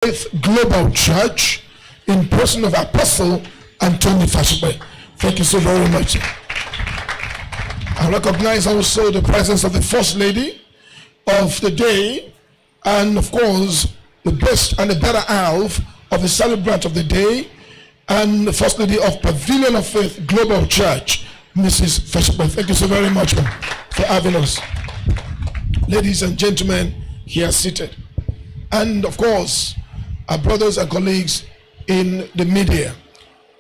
Faith Global Church in person of Apostle Anthony Fasipe. Thank you so very much. I recognize also the presence of the First Lady of the day, and of course the best and the better half of the celebrant of the day, and the First Lady of Pavilion of Faith Global Church, Mrs. Fasipe. Thank you so very much for having us. Ladies and gentlemen here seated, and of course our brothers and colleagues in the media,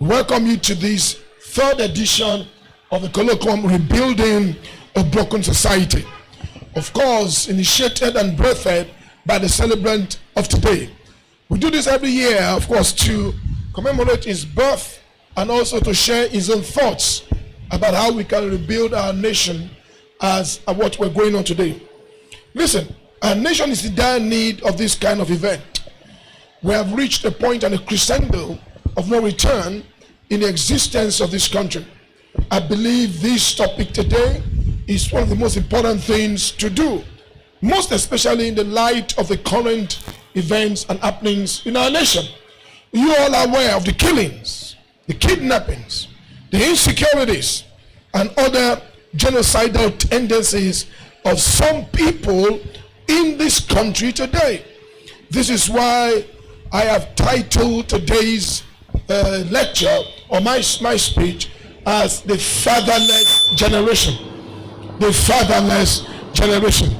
welcome you to this third edition of the Colloquium, Rebuilding a Broken Society. Of course, initiated and birthed by the celebrant of today. We do this every year, of course, to commemorate his birth and also to share his own thoughts about how we can rebuild our nation as what we're going on today. Listen, our nation is in dire need of this kind of event. We have reached a point and a crescendo of no return in the existence of this country. I believe this topic today is one of the most important things to do, most especially in the light of the current events and happenings in our nation. You all are aware of the killings, the kidnappings, the insecurities, and other genocidal tendencies of some people in this country today. This is why I have titled today's lecture, or my speech, as the fatherless generation. The fatherless generation.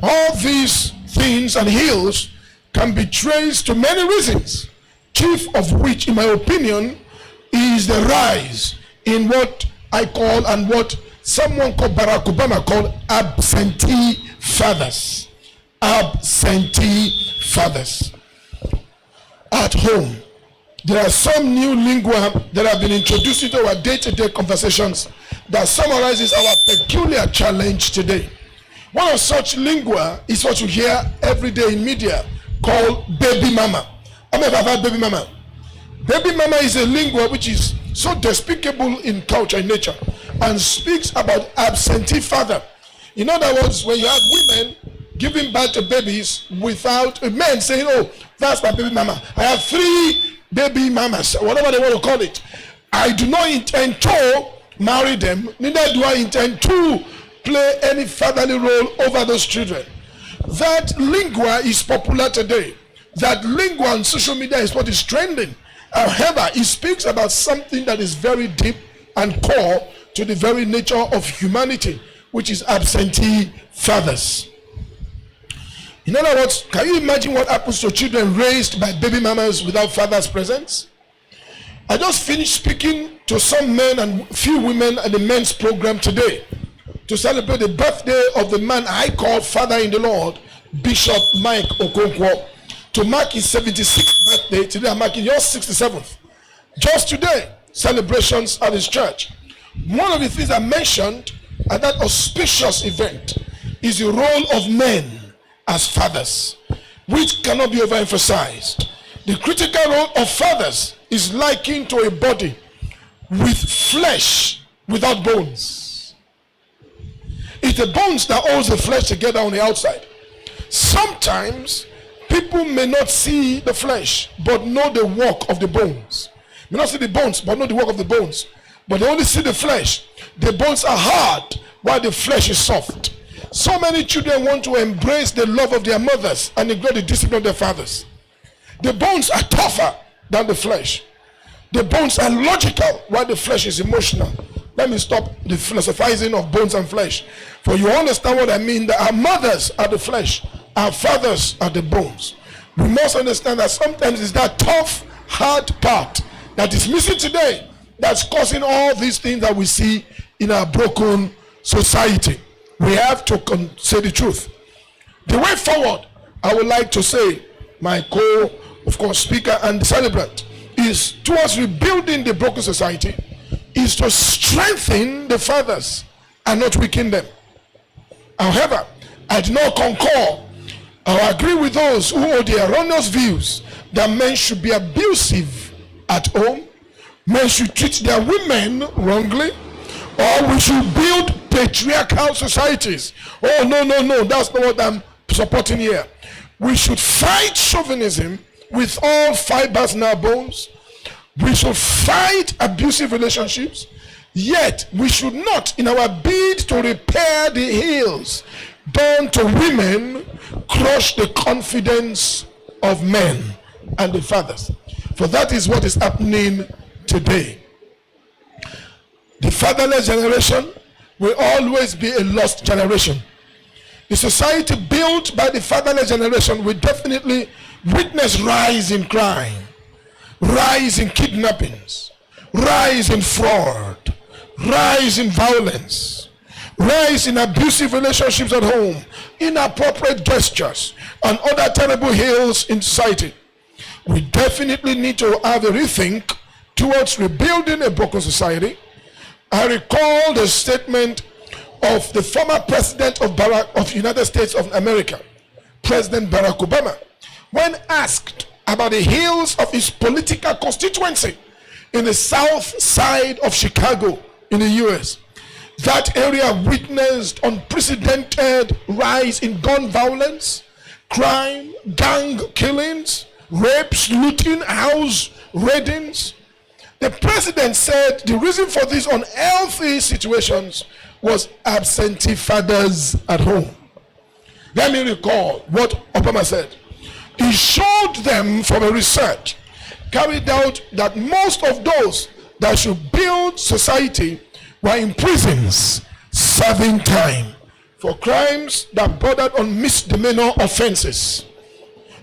All these things and ills can be traced to many reasons, chief of which, in my opinion, is the rise in what I call, and what someone called Barack Obama called, absentee fathers. Absentee fathers. At home, there are some new lingua that have been introduced into our day-to-day conversations that summarizes our peculiar challenge today. One of such lingua is what you hear every day in media called baby mama. How many have heard baby mama? Baby mama is a lingua which is so despicable in culture and nature and speaks about absentee father. In other words, when you have women giving birth to babies without a man saying, oh, that's my baby mama. I have 3 baby mamas, whatever they want to call it. I do not intend to marry them, neither do I intend to play any fatherly role over those children. That lingua is popular today. That lingua on social media is what is trending. However, it speaks about something that is very deep and core to the very nature of humanity, which is absentee fathers. In other words, can you imagine what happens to children raised by baby mamas without father's presence? I just finished speaking to some men and few women at the men's program today to celebrate the birthday of the man I call Father in the Lord, Bishop Mike Okonkwo, to mark his 76th birthday. Today I'm marking your 67th. Just today, celebrations at his church. One of the things I mentioned at that auspicious event is the role of men as fathers, which cannot be overemphasized. The critical role of fathers is likened to a body with flesh without bones. It's the bones that holds the flesh together on the outside. Sometimes people may not see the flesh but know the work of the bones. May not see the bones but know the work of the bones. But they only see the flesh. The bones are hard while the flesh is soft. So many children want to embrace the love of their mothers and neglect the discipline of their fathers. The bones are tougher than the flesh. The bones are logical while the flesh is emotional. Let me stop the philosophizing of bones and flesh. For you understand what I mean, that our mothers are the flesh, our fathers are the bones. We must understand that sometimes it's that tough, hard part that is missing today that's causing all these things that we see in our broken society. We have to say the truth. The way forward, I would like to say, my of course, speaker and celebrant, is towards rebuilding the broken society, is to strengthen the fathers and not weaken them. However, I do not concur or agree with those who hold the erroneous views that men should be abusive at home, men should treat their women wrongly, or we should build patriarchal societies. Oh, no, that's not what I'm supporting here. We should fight chauvinism with all fibers in our bones. We should fight abusive relationships, yet we should not, in our bid to repair the ills done to women, crush the confidence of men and the fathers. For that is what is happening today. The fatherless generation will always be a lost generation. The society built by the fatherless generation will definitely witness rise in crime, rise in kidnappings, rise in fraud, rise in violence, rise in abusive relationships at home, inappropriate gestures, and other terrible ills in society. We definitely need to have a rethink towards rebuilding a broken society. I recall the statement of the former president of the United States of America, President Barack Obama, when asked about the ills of his political constituency in the south side of Chicago in the US. That area witnessed unprecedented rise in gun violence, crime, gang killings, rapes, looting, house raidings. The president said the reason for these unhealthy situations was absentee fathers at home. Let me recall what Obama said. He showed them from a research carried out that most of those that should build society were in prisons serving time for crimes that bordered on misdemeanor offenses.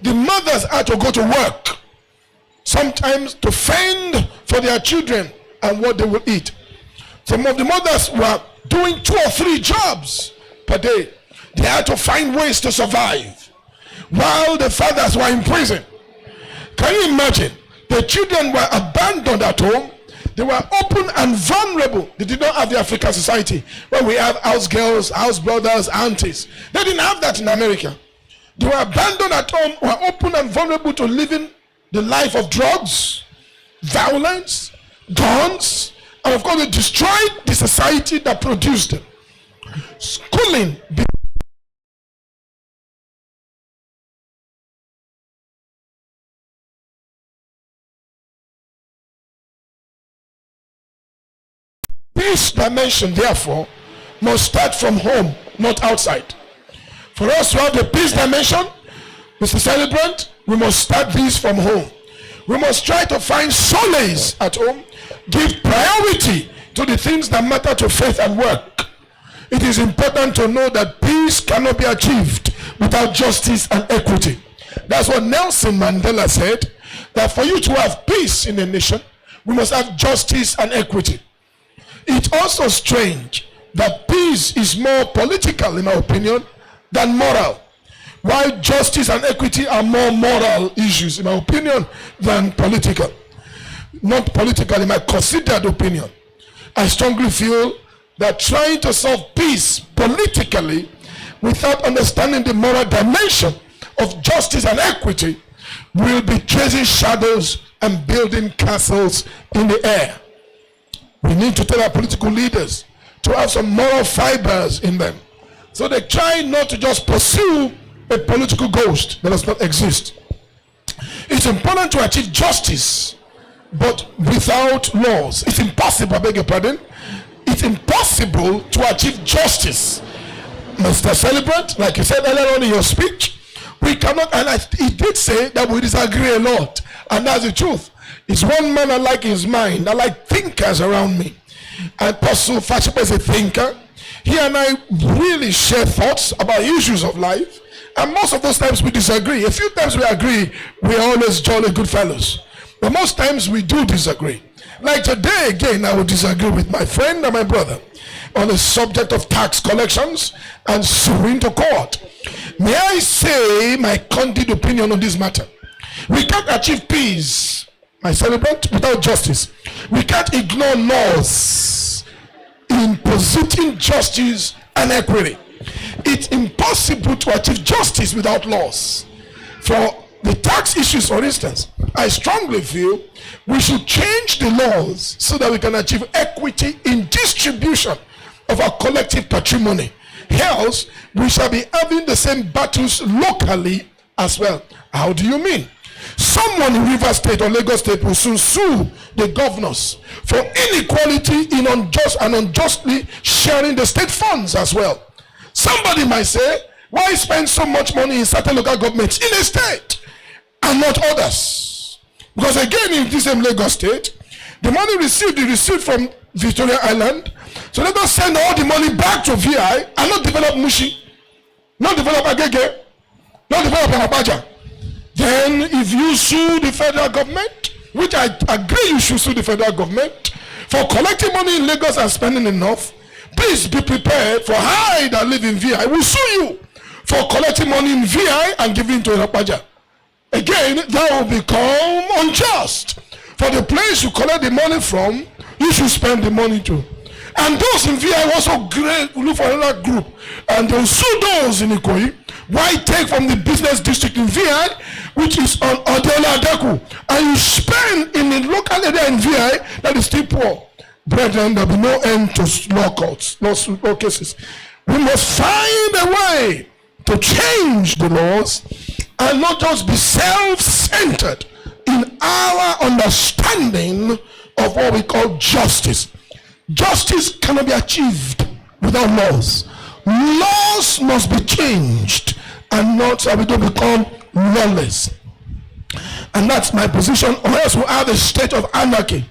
The mothers had to go to work, sometimes to fend for their children and what they will eat. Some of the mothers were doing 2 or 3 jobs per day. They had to find ways to survive while the fathers were in prison. Can you imagine? The children were abandoned at home. They were open and vulnerable. They did not have the African society where we have house girls, house brothers, aunties. They didn't have that in America. They were abandoned at home, were open and vulnerable to living the life of drugs, violence, guns, and of course they destroyed the society that produced them. Schooling Peace dimension, therefore, must start from home, not outside. For us to have the peace dimension, Mr. Celebrant, we must start this from home. We must try to find solace at home, give priority to the things that matter to faith and work. It is important to know that peace cannot be achieved without justice and equity. That's what Nelson Mandela said, that for you to have peace in a nation, we must have justice and equity. It's also strange that peace is more political, in my opinion, than moral, while justice and equity are more moral issues, in my opinion, than political. Not political, in my considered opinion. I strongly feel that trying to solve peace politically without understanding the moral dimension of justice and equity will be chasing shadows and building castles in the air. We need to tell our political leaders to have some moral fibers in them, so they try not to just pursue a political ghost that does not exist. It's important to achieve justice, but without laws. It's impossible, I beg your pardon. It's impossible to achieve justice. Mr. Celebrant, like you said earlier on in your speech, we cannot, and he did say that we disagree a lot, and that's the truth. It's one man I like his mind. I like thinkers around me. And Apostle Fasipe is a thinker. He and I really share thoughts about issues of life. And most of those times we disagree. A few times we agree. We are always jolly good fellows. But most times we do disagree. Like today again, I will disagree with my friend and my brother on the subject of tax collections and suing to court. May I say my candid opinion on this matter? We can't achieve peace, my celebrant, without justice. We can't ignore laws in pursuing justice and equity. It's impossible to achieve justice without laws. For the tax issues, for instance, I strongly feel we should change the laws so that we can achieve equity in distribution of our collective patrimony. Else, we shall be having the same battles locally as well. How do you mean? someone in Rivers State or Lagos State will soon sue the governors for inequality in unjustly sharing the state funds as well. Somebody might say, why spend so much money in certain local governments in a state and not others? Because again, in this same Lagos State, the money received from Victoria Island, so let us send all the money back to VI and not develop Mushi, not develop Agege, not develop Abaja. Then if you sue the federal government, which I agree you should sue the federal government for collecting money in Lagos and spending enough, please be prepared for I that live in VI will sue you for collecting money in VI and giving to Abaja. Again, that will become unjust. For the place you collect the money from, you should spend the money to. And those in VI also look for another group, and they'll sue those in Ikoyi. Why take from the business district in VI, which is on Odeola Adeku, and you spend in the local area in VI that is still poor? Brethren, there will be no end to law courts, law cases. We must find a way to change the laws and not just be self-centered in our understanding of what we call justice. Justice cannot be achieved without laws. Laws must be changed and not so we don't become lawless. And that's my position, or else we'll have a state of anarchy.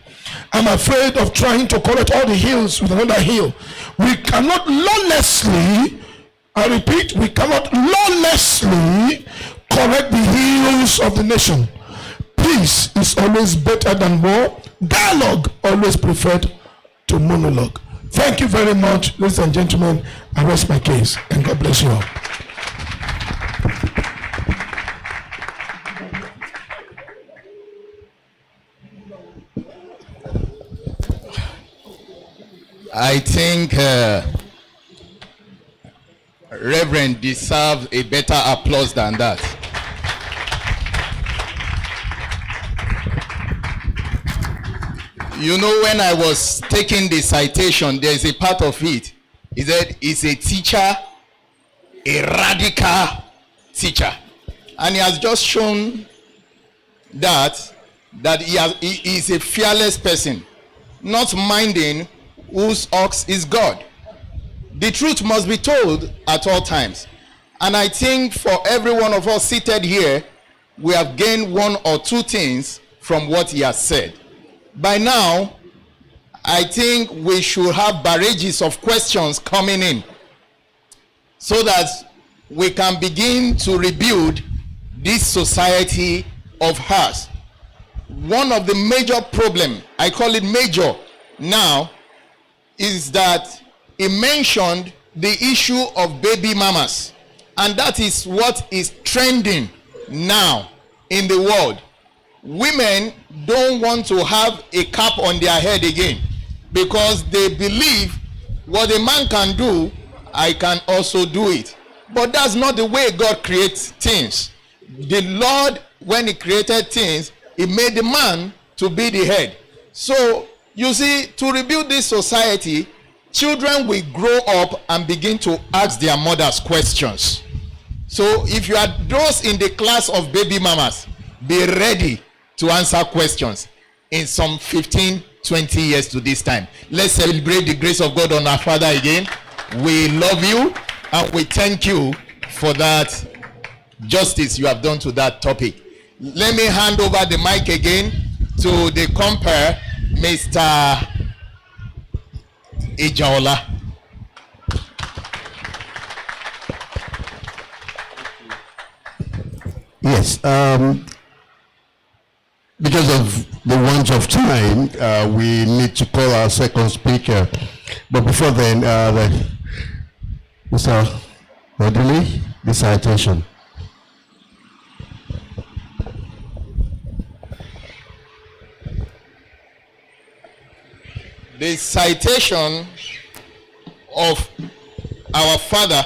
I'm afraid of trying to correct all the hills with another hill. We cannot lawlessly, I repeat, we cannot lawlessly correct the hills of the nation. Peace is always better than war. Dialogue always preferred to monologue. Thank you very much, ladies and gentlemen. I rest my case, and God bless you all. I think Reverend deserves a better applause than that. You know, when I was taking the citation, there's a part of it. He said, he's a teacher, a radical teacher. And he has just shown that he is a fearless person, not minding whose ox is God. The truth must be told at all times. And I think for every one of us seated here, we have gained one or two things from what he has said. By now, I think we should have barrages of questions coming in so that we can begin to rebuild this society of ours. One of the major problems, I call it major now, is that he mentioned the issue of baby mamas. And that is what is trending now in the world. Women don't want to have a cap on their head again because they believe what a man can do, I can also do it. But that's not the way God creates things. The Lord, when he created things, he made the man to be the head. So, you see, to rebuild this society, children will grow up and begin to ask their mothers questions. So, if you are those in the class of baby mamas, be ready to answer questions in some 15, 20 years to this time. Let's celebrate the grace of God on our Father again. We love you and we thank you for that justice you have done to that topic. Let me hand over the mic again to the compere, Mr. Ijaola. Yes, because of the want of time, we need to call our second speaker. But before then, Mr. Rodley, the citation. The citation of our father,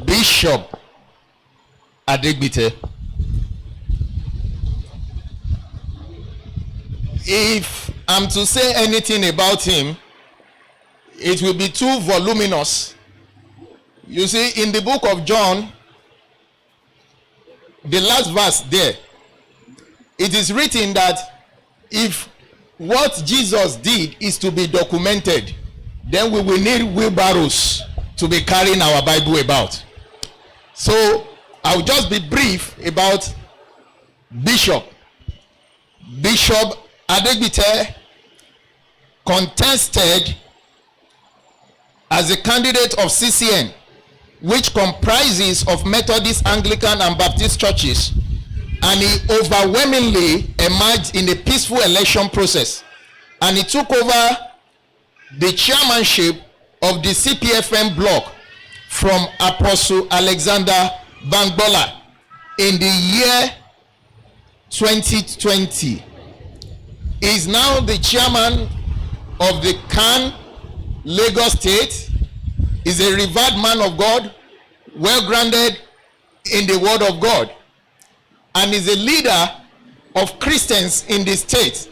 Bishop Adegbite. If I'm to say anything about him, it will be too voluminous. You see, in the book of John, the last verse there, it is written that if what Jesus did is to be documented, then we will need wheelbarrows to be carrying our Bible about. So I'll just be brief about Bishop Adegbite contested as a candidate of CCN, which comprises of Methodist, Anglican, and Baptist churches, and he overwhelmingly emerged in a peaceful election process, and he took over the chairmanship of the CPFM bloc from Apostle Alexander Bangbola in the year 2020. He is now the chairman of the CAN Lagos State. Is a revered man of God, well grounded in the word of God, and is a leader of Christians in the state.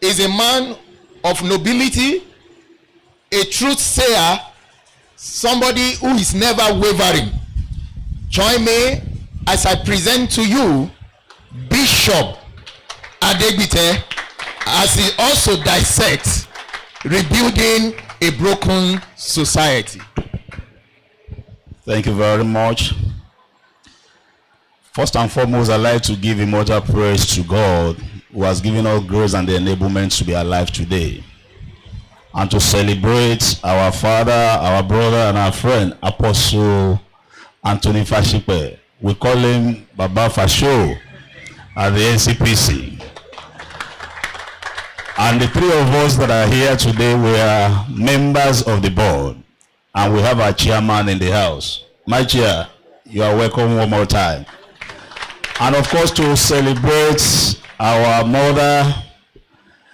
Is a man of nobility, a truth sayer, somebody who is never wavering. Join me as I present to you Bishop Adegbite, as he also dissects rebuilding a broken society. Thank you very much. First and foremost, I'd like to give immortal praise to God, who has given us grace and the enablement to be alive today, and to celebrate our father, our brother, and our friend, Apostle Anthony Fasipe. We call him Baba Fasho at the NCPC. And the three of us that are here today, we are members of the board, and we have our chairman in the house. My chair, you are welcome one more time. And of course, to celebrate our mother,